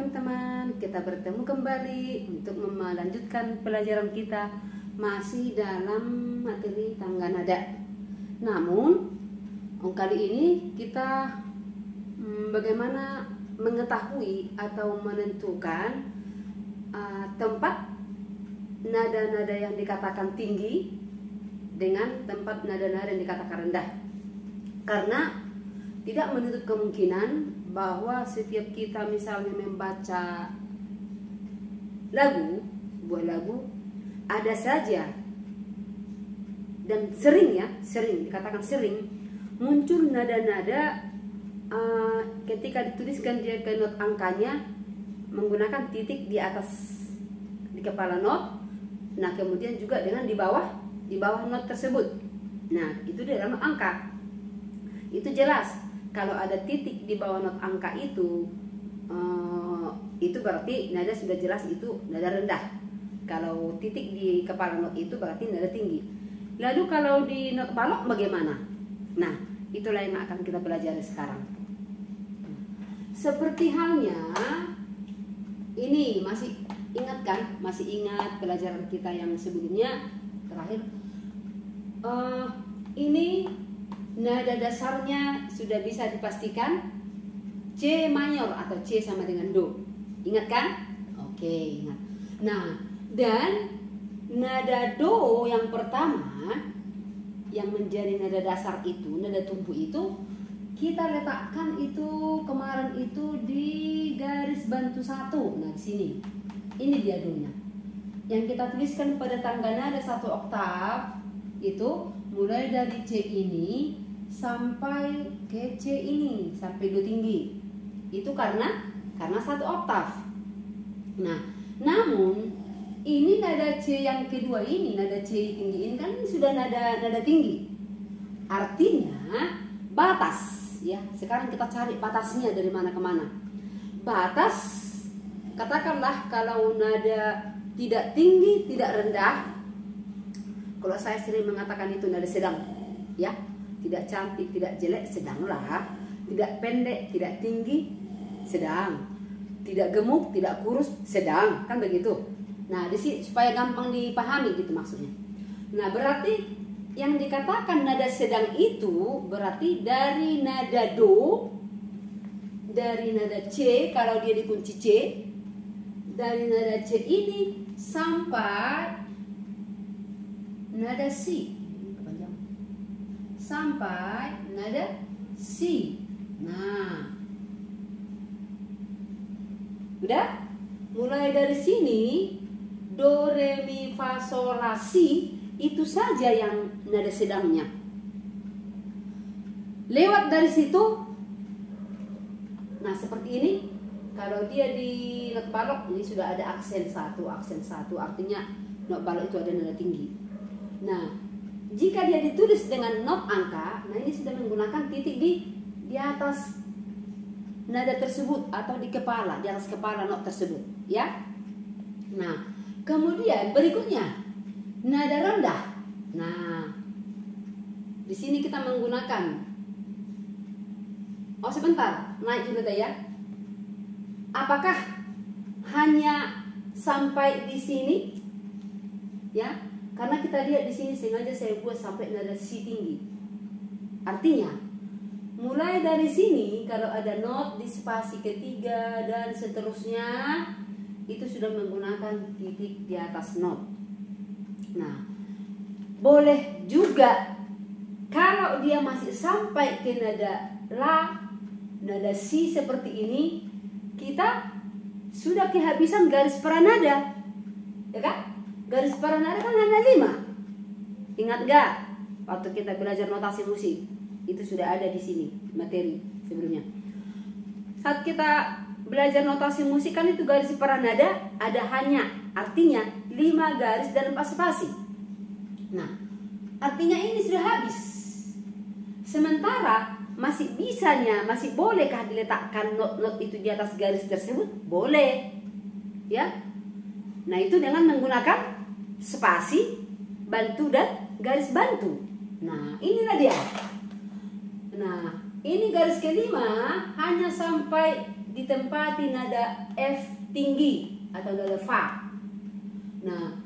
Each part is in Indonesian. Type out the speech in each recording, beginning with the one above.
teman-teman, kita bertemu kembali untuk melanjutkan pelajaran kita masih dalam materi tangga nada. Namun kali ini kita bagaimana mengetahui atau menentukan tempat nada-nada yang dikatakan tinggi dengan tempat nada-nada yang dikatakan rendah. Karena tidak menutup kemungkinan bahwa setiap kita misalnya membaca lagu, sebuah lagu, ada saja dan sering dikatakan sering muncul nada-nada ketika dituliskan dia ke not angkanya menggunakan titik di atas di kepala not. Nah, kemudian juga dengan di bawah not tersebut. Nah, itu dalam angka. Itu jelas. Kalau ada titik di bawah not angka itu berarti nada sudah jelas itu nada rendah. Kalau titik di kepala not itu berarti nada tinggi. Lalu kalau di not balok bagaimana? Nah, itulah yang akan kita pelajari sekarang. Seperti halnya ini masih ingat kan? Masih ingat pelajaran kita yang sebelumnya terakhir? Ini nada dasarnya sudah bisa dipastikan C mayor atau C sama dengan Do. Ingat kan? Oke, ingat. Nah, dan nada Do yang pertama yang menjadi nada dasar itu, nada tumpu itu kita letakkan itu kemarin itu di garis bantu 1. Nah, di sini. Ini dia Do-nya. Yang kita tuliskan pada tangga nada 1 oktav itu mulai dari C ini sampai ke C ini, sampai Do tinggi. Itu karena 1 oktav. Nah, namun ini nada C yang kedua ini, nada C tinggi ini kan sudah nada tinggi. Artinya batas, ya. Sekarang kita cari batasnya dari mana ke mana. Batas, katakanlah kalau nada tidak tinggi, tidak rendah. Kalau saya sering mengatakan itu nada sedang, ya. Tidak cantik, tidak jelek, sedanglah. Tidak pendek, tidak tinggi, sedang. Tidak gemuk, tidak kurus, sedang. Kan begitu. Nah, di sini supaya gampang dipahami gitu maksudnya. Nah, berarti yang dikatakan nada sedang itu berarti dari nada Do, dari nada C kalau dia dikunci C, dari nada C ini sampai nada C. Sampai nada C. Nah, udah? Mulai dari sini Do, Re, Mi, Fa, Sol, La, Si itu saja yang nada sedangnya. Lewat dari situ, nah seperti ini. Kalau dia di not balok ini sudah ada aksen satu, artinya not balok itu ada nada tinggi. Nah, jika dia ditulis dengan not angka, nah ini sudah menggunakan titik di atas nada tersebut atau di atas kepala not tersebut, ya. Nah, kemudian berikutnya nada rendah. Nah, di sini kita menggunakan sebentar, naik dulu ya. Apakah hanya sampai di sini? Ya. Karena kita lihat di sini sengaja saya buat sampai nada Si tinggi. Artinya, mulai dari sini kalau ada not di spasi ketiga dan seterusnya itu sudah menggunakan titik di atas not. Nah, boleh juga kalau dia masih sampai ke nada La, nada Si seperti ini, kita sudah kehabisan garis paranada. Ya kan? Garis paranada kan hanya 5. Ingat gak? Waktu kita belajar notasi musik, itu sudah ada di sini materi sebelumnya. Saat kita belajar notasi musik kan itu garis paranada ada hanya, artinya 5 garis dan 4 spasi. Nah, artinya ini sudah habis. Sementara masih bolehkah diletakkan not itu di atas garis tersebut? Boleh. Ya. Nah, itu dengan menggunakan spasi, bantu dan garis bantu. Nah, inilah dia. Nah, ini garis kelima hanya sampai ditempati nada F tinggi atau nada fa. Nah,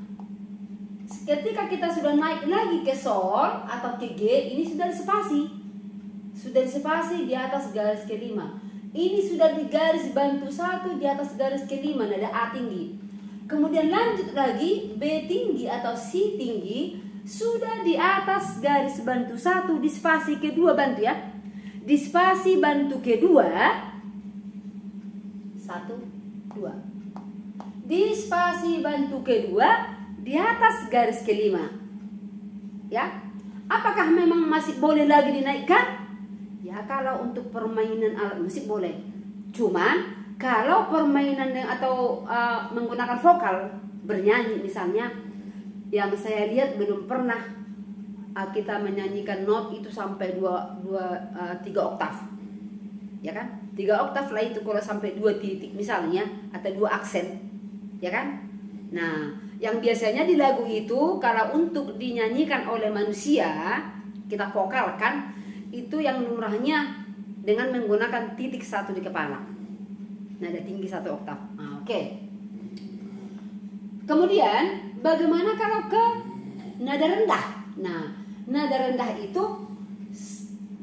ketika kita sudah naik lagi ke sol atau ke G, ini sudah spasi. Sudah spasi di atas garis kelima. Ini sudah di garis bantu 1 di atas garis kelima, nada A tinggi. Kemudian lanjut lagi, B tinggi atau C tinggi sudah di atas garis bantu 1 di spasi kedua bantu ya. Di spasi bantu kedua 1, 2. Di spasi bantu kedua di atas garis kelima. Ya. Apakah memang masih boleh lagi dinaikkan? Ya, kalau untuk permainan alat musik boleh. Cuman kalau permainan atau menggunakan vokal bernyanyi misalnya, yang saya lihat belum pernah kita menyanyikan not itu sampai 3 oktav. Ya kan? 3 oktav lah itu kalau sampai 2 titik misalnya atau 2 aksen. Ya kan? Nah, yang biasanya di lagu itu kalau untuk dinyanyikan oleh manusia, kita vokalkan itu yang lumrahnya dengan menggunakan titik 1 di kepala. Nada tinggi 1 oktav. Nah, oke. Kemudian bagaimana kalau ke nada rendah? Nah, nada rendah itu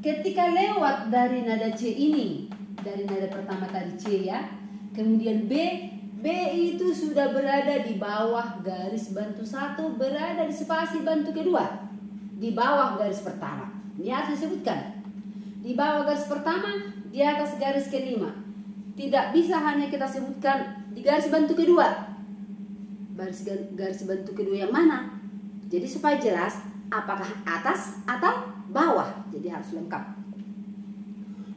ketika lewat dari nada C ini, dari nada pertama tadi C ya, kemudian B itu sudah berada di bawah garis bantu 1, berada di spasi bantu kedua, di bawah garis pertama. Ini harus disebutkan. Di bawah garis pertama, di atas garis kelima. Tidak bisa hanya kita sebutkan di garis bantu kedua. Garis bantu kedua yang mana? Jadi supaya jelas apakah atas atau bawah. Jadi harus lengkap.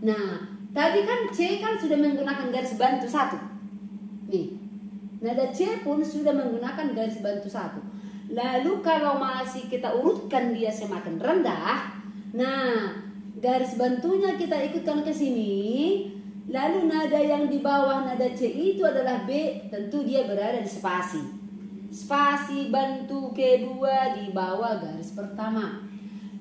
Nah, tadi kan C kan sudah menggunakan garis bantu 1. Nih, nada C pun sudah menggunakan garis bantu 1. Lalu kalau masih kita urutkan dia semakin rendah, nah garis bantunya kita ikutkan ke sini. Lalu nada yang di bawah nada C itu adalah B, tentu dia berada di spasi. Spasi bantu kedua di bawah garis pertama.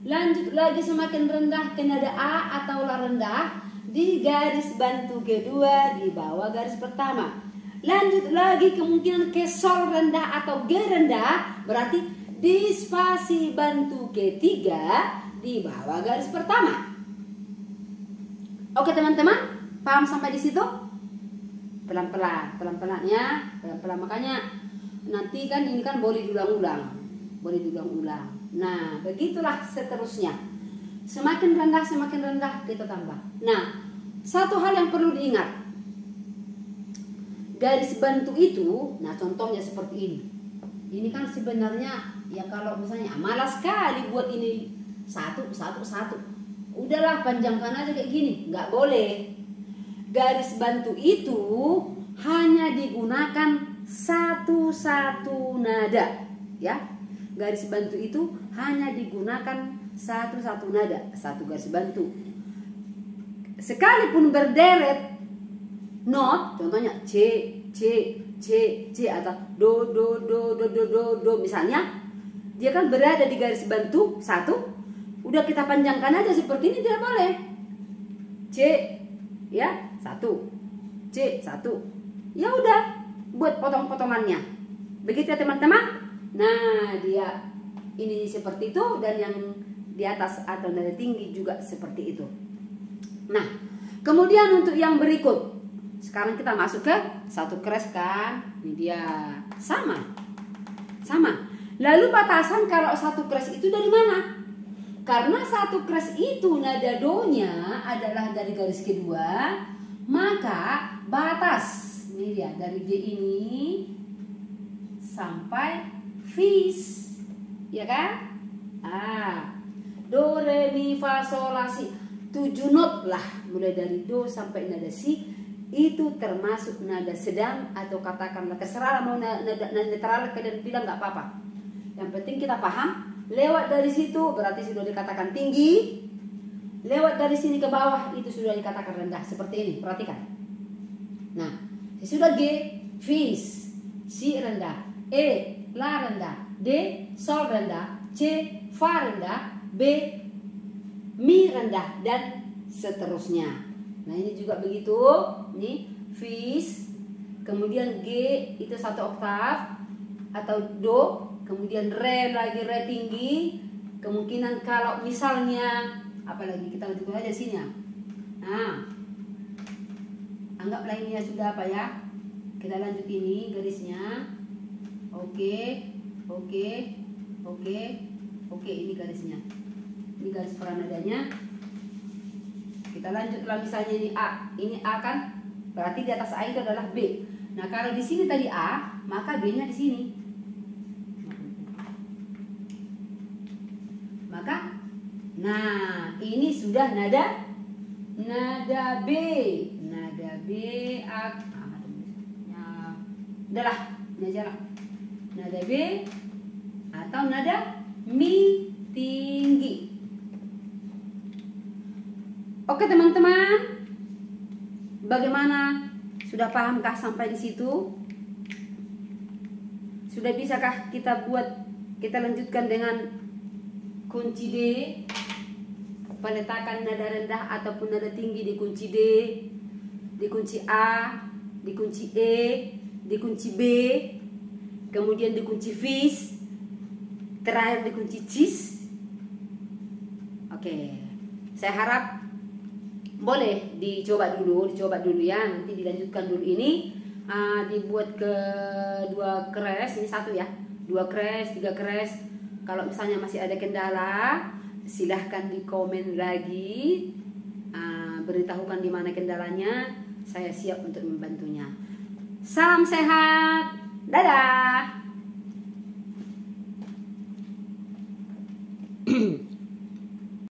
Lanjut lagi semakin rendah ke nada A atau La rendah di garis bantu kedua di bawah garis pertama. Lanjut lagi kemungkinan ke sol rendah atau G rendah, berarti di spasi bantu ketiga di bawah garis pertama. Oke teman-teman, paham sampai di situ? Pelan-pelan, pelan-pelan ya, pelan-pelan. Makanya nanti kan ini kan boleh diulang-ulang, boleh diulang-ulang. Nah, begitulah seterusnya. Semakin rendah kita tambah. Nah, satu hal yang perlu diingat, garis bantu itu, nah contohnya seperti ini. Ini kan sebenarnya ya kalau misalnya malas sekali buat ini satu. Udahlah panjangkan aja kayak gini, nggak boleh. Garis bantu itu hanya digunakan satu nada, ya. Garis bantu itu hanya digunakan satu nada, satu garis bantu. Sekalipun berderet not, contohnya C atau do misalnya, dia kan berada di garis bantu 1. Udah kita panjangkan aja seperti ini, tidak boleh. C ya 1, C 1. Ya udah, buat potong-potongannya. Begitu ya teman-teman. Nah, dia ini seperti itu, dan yang di atas atau nada tinggi juga seperti itu. Nah, kemudian untuk yang berikut, sekarang kita masuk ke satu kres kan. Ini dia sama. Lalu batasan kalau satu kres itu dari mana? Karena satu kres itu nada do-nya adalah dari garis kedua, maka batas ini dia dari G ini sampai Fis, ya kan? Do, re, mi, fa, sol, la, si, 7 not lah, mulai dari do sampai nada si. Itu termasuk nada sedang atau katakanlah terserah mau nada netral, kalian bilang nggak apa-apa. Yang penting kita paham. Lewat dari situ berarti sudah dikatakan tinggi. Lewat dari sini ke bawah itu sudah dikatakan rendah. Seperti ini, perhatikan. Nah, sudah G, Fis, Si rendah, E, La rendah, D, Sol rendah, C, Fa rendah, B, Mi rendah, dan seterusnya. Nah ini juga begitu. Ini fis, kemudian G itu 1 oktav atau do, kemudian re lagi, re tinggi. Kemungkinan kalau misalnya apalagi kita lanjutkan aja sini ya. Nah, anggaplah ini ya sudah apa ya. Kita lanjut ini garisnya. Oke, oke, oke, oke, ini garisnya. Ini garis peranadanya. Kita lanjutlah misalnya ini A kan, berarti di atas A itu adalah B. Nah kalau di sini tadi A, maka B-nya di sini. Maka, nah ini sudah nada B, nada B A. Udahlah, ini aja lah. Nada B atau nada mi tinggi. Oke teman-teman, bagaimana? Sudah pahamkah sampai di situ? Sudah bisakah kita lanjutkan dengan kunci D, peletakan nada rendah ataupun nada tinggi di kunci D, di kunci A, di kunci E, di kunci B, kemudian di kunci fis, terakhir di kunci cis. Oke, saya harap boleh dicoba dulu ya, nanti dilanjutkan dulu ini. Dibuat ke 2 crash, ini 1 ya, 2 crash, 3 crash. Kalau misalnya masih ada kendala, silahkan di komen lagi, beritahukan di mana kendalanya, saya siap untuk membantunya. Salam sehat, dadah.